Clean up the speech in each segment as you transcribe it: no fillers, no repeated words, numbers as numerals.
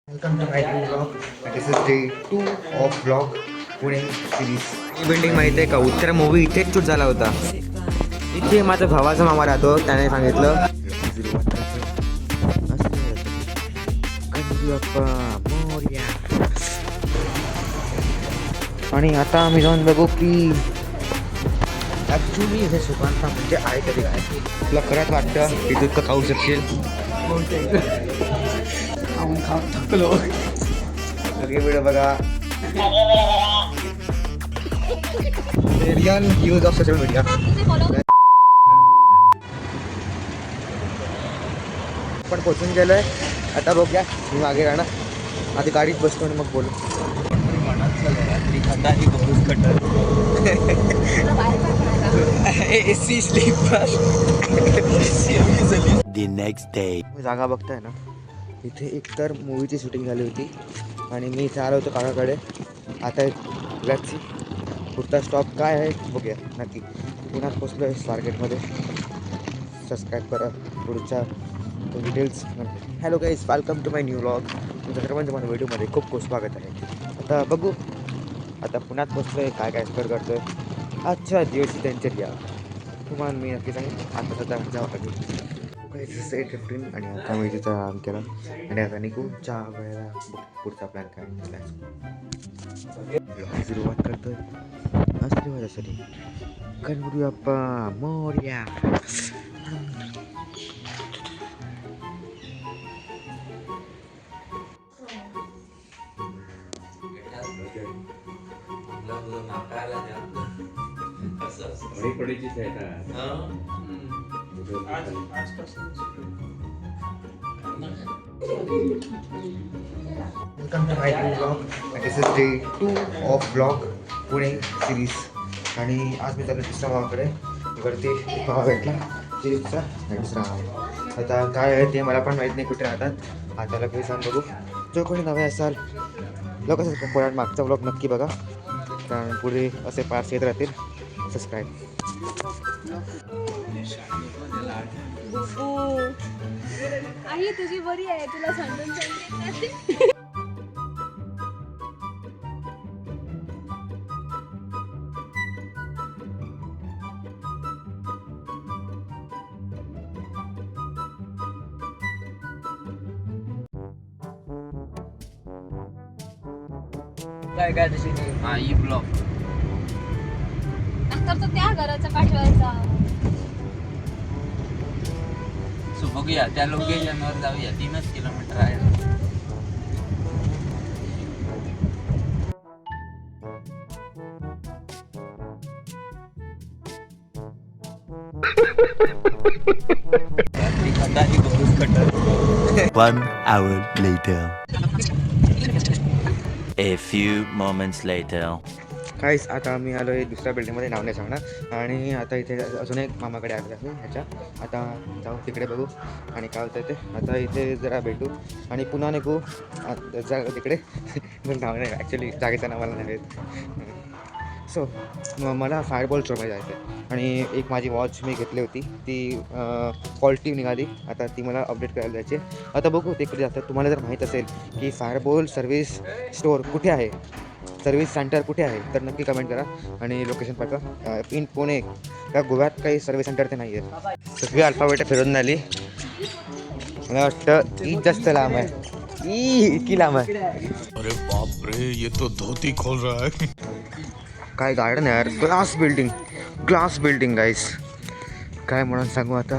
Welcome to my new vlog. This is day 2 of vlog Pune series. He building माहिती आहे का? उत्तर movie इथेच शूट झाला होता. इथे माझा भावाचा मामा राहतो. त्याने सांगितलं आणि आता आम्ही जाऊन बघू की ॲक्च्युली हे सुकांता म्हणजे आहे कधी काय. तुला खरंच वाटतं की तू इतकं खाऊ शकशील? थकलो सगळे व्हिडिओ बघा. Real use of social media. पण पोचून गेलोय. आता बघूया मी मागे राहणार. आधी गाडीत बसतो आणि मग बोलू. AC sleeper. The next day. जागा बघताय ना, इथे एकतर मूवीची शूटिंग झाली होती आणि मी इथे आलो होतो काकाकडे. आता एक पुढचा स्टॉप काय आहे बघूया नक्की. पुण्यात पोचलो आहे स्वारगेटमध्ये. सबस्क्राईब करा पुढच्या details. Hello guys, welcome to my new vlog. तुमच्या सर्वांचं माझ्या व्हिडिओमध्ये खूप खूप स्वागत आहे. आता बघू, आता पुण्यात पोचलो आहे, काय काय एक्सप्लोर करतो आहे. अच्छा जीओसी त्यांच्या तुम्हाला मी नक्की सांगेन. आता सध्या जावं लागेल. 8:15 आणि आता मी तिथं आराम केला आणि आता निघू चहा वेळेला. पुढचा प्लॅन काय सुरुवात करतोय आशीर्वादासाठी. Ganpati Bappa Morya. Welcome to my new vlog. This is day 2 of vlog Pune series. आणि आज मी चाललो दुसऱ्या भावाकडे. इकडे एक भावा भेटला सिरीजचा आणि दुसरा भाव. आता काय आहे ते मला पण माहीत नाही कुठे राहतात. आता लगेच सांग बघू. जो कोणी नवे असाल लोक पुण्यात मागचा व्लॉग नक्की बघा, कारण पुढे असे पार्ट्स येत राहतील. सबस्क्राईब. आई तुझी बरी आहे, तुला सांगून काय काय तशी आई ब्लॉक नंतर तर त्या घराचा पाठवायचा. सो बघूया त्या लोकेशनवर जाऊया. 3 किलोमीटर आहे. One hour later. A few moments later. काहीच आता आम्ही आलो आहे दुसऱ्या बिल्डिंगमध्ये, नाव नाही सांगणार. आणि आता इथे अजून एक मामाकडे आलो आहे ह्याच्या. आता जाऊ तिकडे बघू आणि काय होतं ते. आता इथे जरा भेटू आणि पुन्हा निघू जा तिकडे. नाव नाही ॲक्च्युली जागेचं नाव मला नाही. सो मला फायरबॉल शोमध्ये जायचं आहे. आणि एक माझी वॉच मी घेतली होती, ती क्वालिटी निघाली. आता ती मला अपडेट करायला जायची. आता बघू ते कुठे जातात. तुम्हाला जर माहीत असेल की फायरबॉल सर्व्हिस स्टोअर कुठे आहे, सर्व्हिस सेंटर कुठे आहे, तर नक्की कमेंट करा आणि लोकेशन पाठवा. इन पुणे या गोव्यात काही सर्व्हिस सेंटर ते नाही आहे. सगळी अल्फाबेट फिरून झाली. मला वाटतं ई जास्त लांब आहे. इतकी लांब आहे. अरे बाप रे, ये तो धोती खोल रहा है. काय गार्डन आहे यार. ग्लास बिल्डिंग गाईस. काय म्हणून सांगू आता.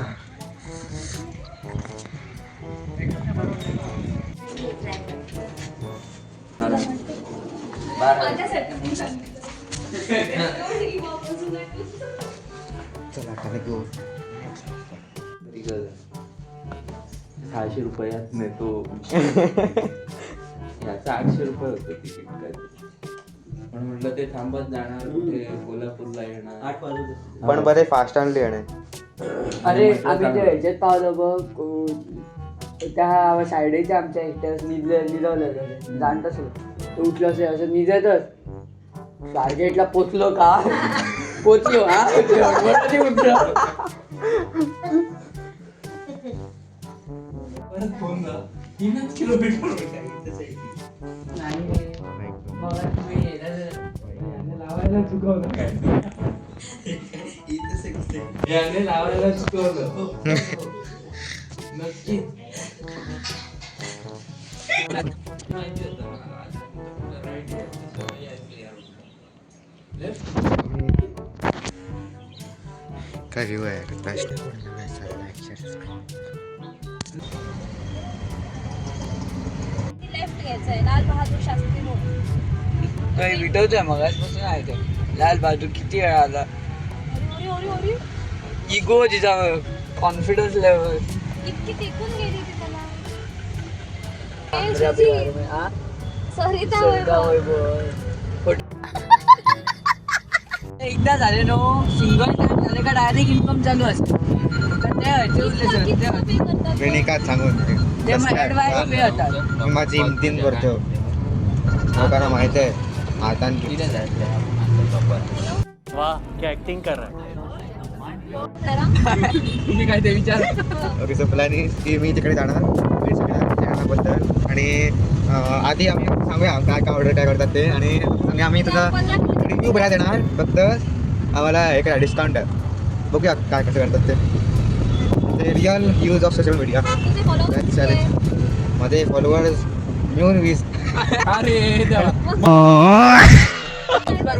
चला आता घेऊ. 600 रुपयात नेतो. याचा 800 रुपये होतं तिकीट काय. पण म्हटलं ते थांबत जाणार कुठे, कोल्हापूरला येणार 8 वाजता. पण बरे फास्ट आणली आणि अरे आम्ही ते ह्याच्यात पावलं बघ, त्या साईडच्या आमच्या एकट्याच निजवलं जाणत असं उठलं असेल असं निजतच टार्गेटला पोचलो का पोचलो हा उठलं. परत फोन 3 किलोमीटर लावायला चुकवलं याने लावायला चुकवलं नक्की काय व्ह्यू आहे लेफ्ट घ्यायचंय लाल बहादूर शास्त्री रोड. काही विटवतोय मगाचपासून आहे ते लाल बहादूर किती वेळा आला ओरी ओरी ओरी इगो जिजावर कॉन्फिडन्स लेवल इतकी टेकून गेली ती त्याला. ए, सुजी, सरिता वैभव. एकदा झाले नो सिंगल टाइम झाले का डायरेक्ट इन्कम चालू असते तर ते किती होतात पे करतात? मी नाही का सांगून ते मग ॲडवाईस पे होतात मी माझी इमतीन करतो लोकांना माहित आहे आता तुम्ही काय ते विचार प्लॅन की मी तिकडे जाणार मी सगळ्या जेवणाबद्दल आणि आधी आम्ही सांगूया काय काय ऑर्डर काय करतात ते आणि आम्ही तुझा रिव्ह्यू बघायला देणार फक्त आम्हाला हे काय डिस्काउंट आहे बघूया काय कसं करतात ते real use of social media किती follow दॅट चॅलेंज मध्ये फॉलोअर्स मिळून 20 अरे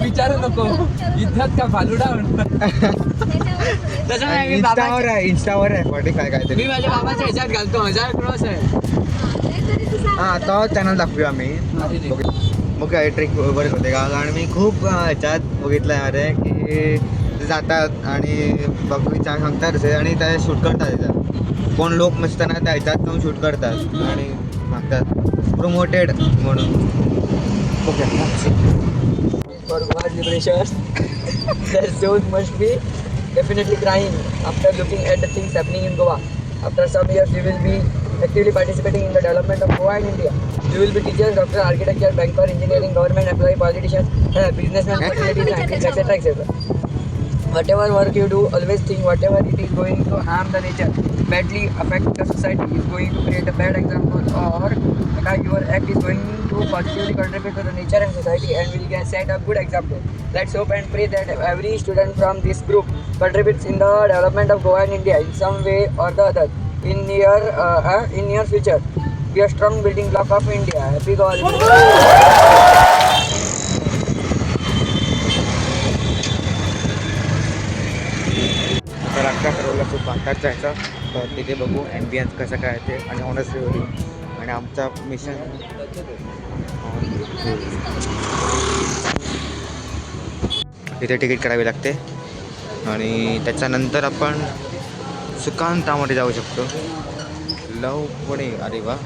विचारू नको इथ्यात का फालुडा तसं नाही, मी इंस्टावर आहे 45 काय मी माझ्या बाबाच्या ह्याच्यात घालतो 1000 क्रॉस आहे हां आता चॅनल दाखवूया आम्ही मग काय ट्रिक बरेच होते का कारण मी खूप ह्याच्यात बघितलं अरे की जातात आणि बघू सांगतात तसे आणि त्या शूट करतात त्याच्यात कोण लोक नसताना त्या ह्याच्यात जाऊन शूट करतात आणि मागतात प्रोमोटेड म्हणून For Goa's liberation, their souls must be definitely crying after looking at the things happening in Goa. After some years, you will be actively participating in the development of Goa and India. You will be teachers, doctor, architecture, banker, engineering, government employee, politicians, businessmen, facilities, etc. etc. Whatever work you do, always think whatever it is going to harm the nature, badly affect the society, is going to create a bad example, or your act is going to positively contribute to the nature and society and will set a good example. Let's hope and pray that every student from this group contributes in the development of Goa and India in some way or the other in near future. Be a strong building block of India. Happy Goa. तर अख्खा ठरवला खूप भांतात जायचा तर तिथे बघू ambience कसं काय ते आणि ऑनर्स रिव्ह्यू आणि आमचा मिशन तिथे तिकीट करावी लागते आणि त्याच्यानंतर आपण सुकांतामध्ये जाऊ शकतो लवपणे अरे वा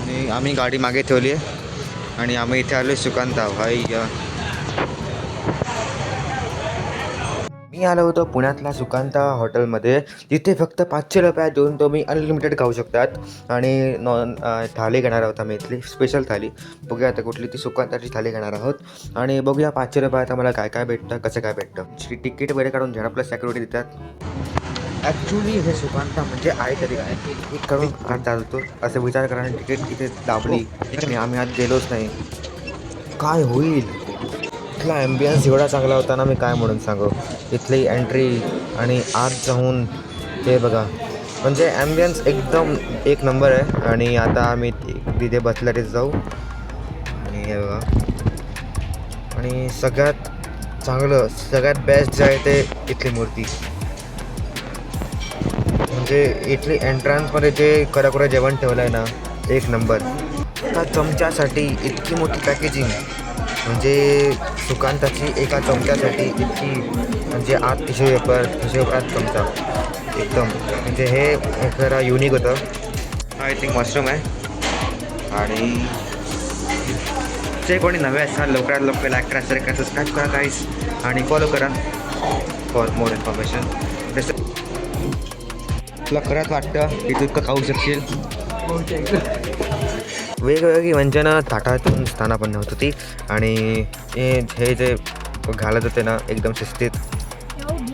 आणि आम्ही गाडी मागे ठेवली आहे आणि आम्ही इथे आलो सुकांता भाई मी आलो होतो पुण्यातल्या सुकांता हॉटेलमध्ये तिथे फक्त 500 रुपयात देऊन तुम्ही अनलिमिटेड खाऊ शकतात आणि थाली घेणार आहोत आम्ही इथली स्पेशल थाली बघूया आता कुठली ती सुकांताची थाली घेणार आहोत आणि बघूया 500 रुपयात आम्हाला काय काय भेटतं कसं काय भेटतं तिकीट वगैरे काढून घेणार प्लस सिक्युरिटी देतात ॲक्च्युली हे सुकांता म्हणजे आहे तरी काय एक करून आत चालतो असं विचार करा तिकीट इथे दाबली आणि आम्ही आत गेलोच नाही काय होईल इथला ॲम्बियन्स एवढा चांगला होता ना मी काय म्हणून सांगू इथली एंट्री आणि आत जाऊन ते बघा म्हणजे ॲम्बियन्स एकदम एक नंबर आहे आणि आता आम्ही तिथे बसल्यानेच जाऊ आणि हे बघा आणि सगळ्यात चांगलं सगळ्यात बेस्ट जे आहे ते इथली मूर्ती म्हणजे इथली एंट्रन्समध्ये जे खरं जेवण ठेवलं आहे ना एक नंबर एका चमच्यासाठी इतकी मोठी पॅकेजिंग म्हणजे सुकांताची एका चमच्यासाठी इतकी म्हणजे आत टिश्यू पेपर चमचा एकदम म्हणजे हे जरा युनिक होतं आय थिंक मशरूम आहे आणि जे कोणी नवे असाल लवकरात लवकर लाईक करा शेअर करा सबस्क्राईब करा गाईस आणि फॉलो करा फॉर मोर इन्फॉर्मेशन तुला खरंच वाटतं की तू इतकं खाऊ शकशील वेगवेगळी व्यंजनं ताटातून स्थाना पण नव्हती ती आणि हे जे घालत होते ना एकदम शिस्तीत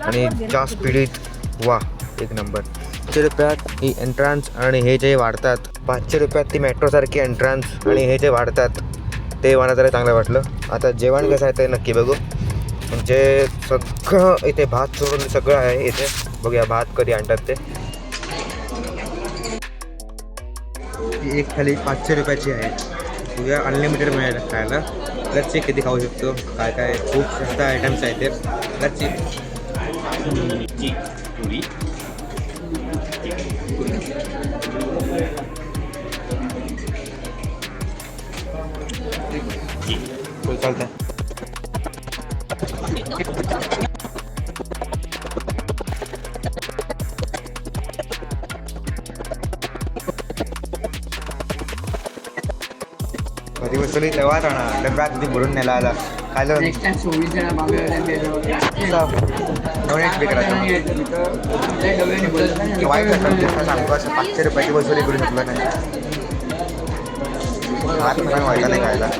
आणि जास्त स्पीडीत वा एक नंबर 500 रुपयात ही एंट्रन्स आणि हे जे वाढतात 500 रुपयात ती मेट्रोसारखी एंट्रन्स आणि हे जे वाढतात ते मला जरा चांगलं वाटलं. आता जेवण कसं आहे ते नक्की बघू. म्हणजे सगळं इथे भात सोडून सगळं आहे इथे. बघूया भात कधी आणतात ते. एक थाली 500 रुपयाची आहे. बघूया अनलिमिटेड मिळेल खायला. लच्ची किती खाऊ शकतो, काय काय खूप जास्त आयटम्स आहेत ते. लच्ची चालतंय. कधी बसवली तेव्हाच आणा. डब्यात कधी भरून नेला आला खायला. नेक्स्ट टाइम 24 जण डोनेट बी करायचं. वाईट वाटतं सांगतो असं 500 रुपयाची वसुली करू शकलं नाही. हात पण व्हायचा नाही खायला.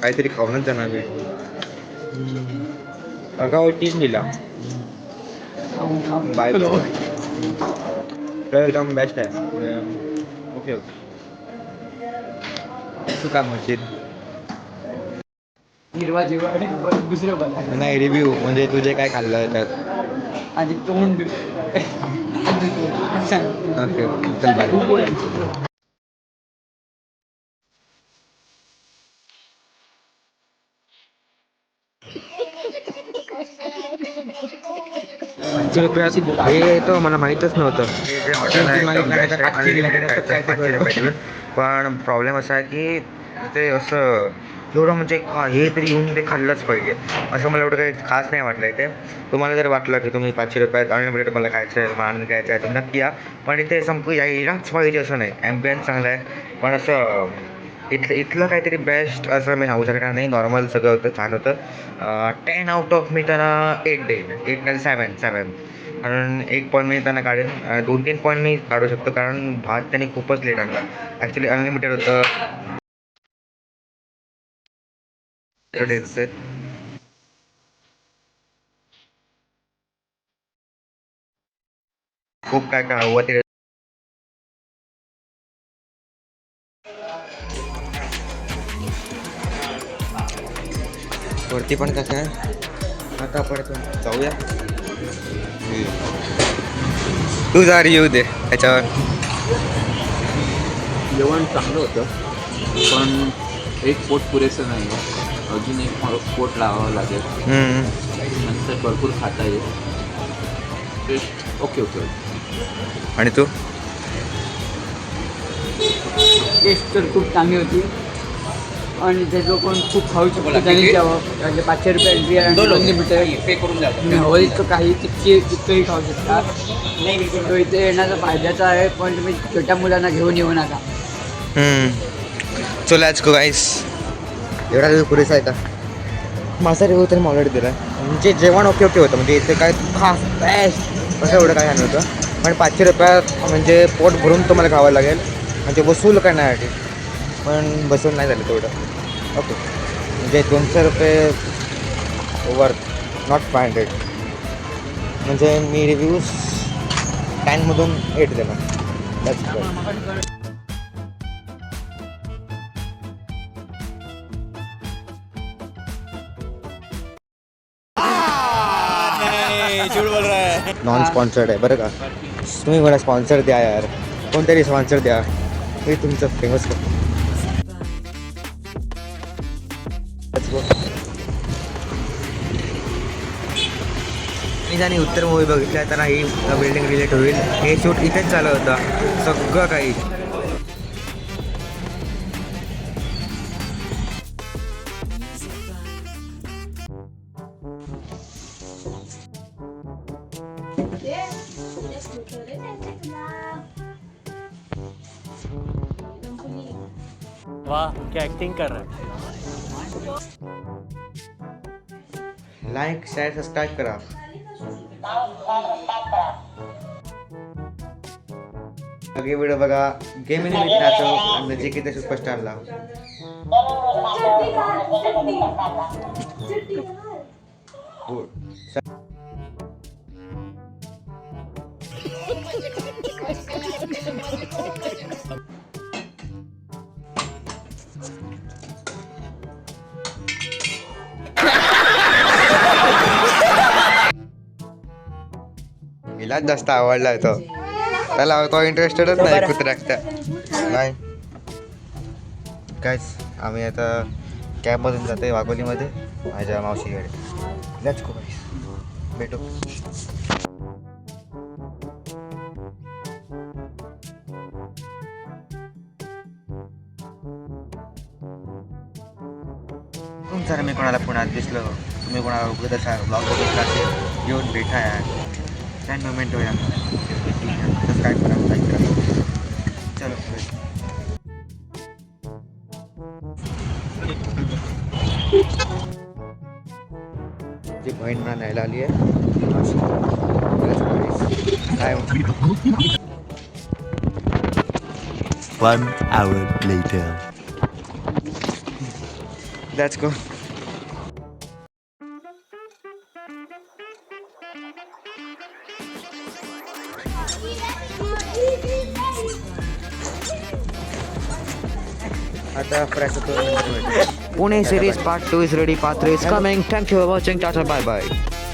काहीतरी खाऊनच जाणार मी. अगाव टीम दिला बाय एकदम बेस्ट आहे. Okay okay. तू काय म्हणशील? हिरवा जेवण आणि दुसरं बघा नाही रिव्ह्यू म्हणजे तुझे काय खाल्लं त्यात. आणि तोंड ओके चल बाय. हे तो मला माहीतच नव्हतं. पण प्रॉब्लेम असा आहे की ते असं एवढं म्हणजे हे तरी येऊन ते खाल्लंच पाहिजे असं मला एवढं काही खास नाही वाटलं इथे. तुम्हाला जर वाटलं की तुम्ही 500 रुपयात अनलिमिटेड मला खायचं आहे, मला आनंद घ्यायचा आहे तर नक्की या. पण इथे संपू यायलाच पाहिजे असं नाही. ॲम्बियन्स चांगला आहे पण असं इथलं काहीतरी बेस्ट असं मी सांगू शकणार नाही. नॉर्मल सगळं होतं, छान होतं. 10 आउट ऑफ मी त्यांना 8 देईन. 8 नाही 7. कारण 1 पॉईंट मी त्यांना काढेन. 2-3 पॉईंट मी काढू शकतो कारण भात त्यांनी खूपच लेट आणला. ॲक्च्युली अनलिमिटेड होतं. खूप काय काय हवं ते. वरती पण कसं आहे आता आपण जाऊया. तू जा येऊ दे त्याच्यावर. जेवण चांगलं होतं पण एक पोट पुरेसं नाही आहे. अजून एक पोट लावावं लागेल. नंतर भरपूर खाता येईल. Okay okay. आणि तू? टेस्ट तर खूप चांगली होती आणि त्याचं कोण खूप खाऊ शकतो त्यांनी द्यावं. म्हणजे 500 रुपये एंट्री अनलिमिटेड पे करून द्यावं. हवं इतकं काही तितकंही खाऊ शकता. तो इथे येण्याचा फायद्याचा आहे पण तुम्ही छोट्या मुलांना घेऊन येऊ नका. सो लेट्स गो गाईस. एवढा रिव्ह्यू पुरेसा आहे का? माझा रिव्ह्यू तरी ऑलरेडी दिला आहे. म्हणजे जेवण ओके ओके होतं. म्हणजे इथे काय खास बेस्ट असं एवढं काय नव्हतं. पण 500 रुपयात म्हणजे पोट भरून तुम्हाला खावं लागेल. म्हणजे वसूल करण्यासाठी पण बसून नाही झालं तेवढं. ओके म्हणजे 200 रुपये वर्थ नॉट 500. म्हणजे मी रिव्ह्यूज 10मधून 8 देणार. That's good. नॉन स्पॉन्सर्ड आहे बरं का. तुम्ही मला स्पॉन्सर द्या यार. कोणतरी स्पॉन्सर द्या. हे तुमचं फेमस कर. मी जाणी उत्तर मूवी बघितल्या तर ही बिल्डिंग रिलेट होईल. हे शूट इथेच झालं होतं सगळं काही. वाह क्या एक्टिंग कर रहा है. लाईक शेअर सबस्क्राईब करा. सगळे व्हिडिओ बघा गेमिंग मित्राचो आणि जे किती सुपरस्टारला हिलाच जास्त आवडला तो त्याला तो इंटरेस्टेडच नाही कुत्र्यात नाही कायच आम्ही आता कॅबमधून जातोय वाघोलीमध्ये माझ्या मावशीकडे लेट्स गो भेटू जर मी कोणाला पुण्यात दिसलो तुम्ही कोणाला बघत असाल ब्लॉग बघत असेल येऊन भेटा यार त्या मोमेंट होईल सबस्क्राईब करा लाईक करा चलो ती बहीण मला न्यायला आली आहे काय 1 hour later. लेट्स गो आता Pune series part 2 is ready. Part 3 is coming. Thank you for watching. Tata, bye bye.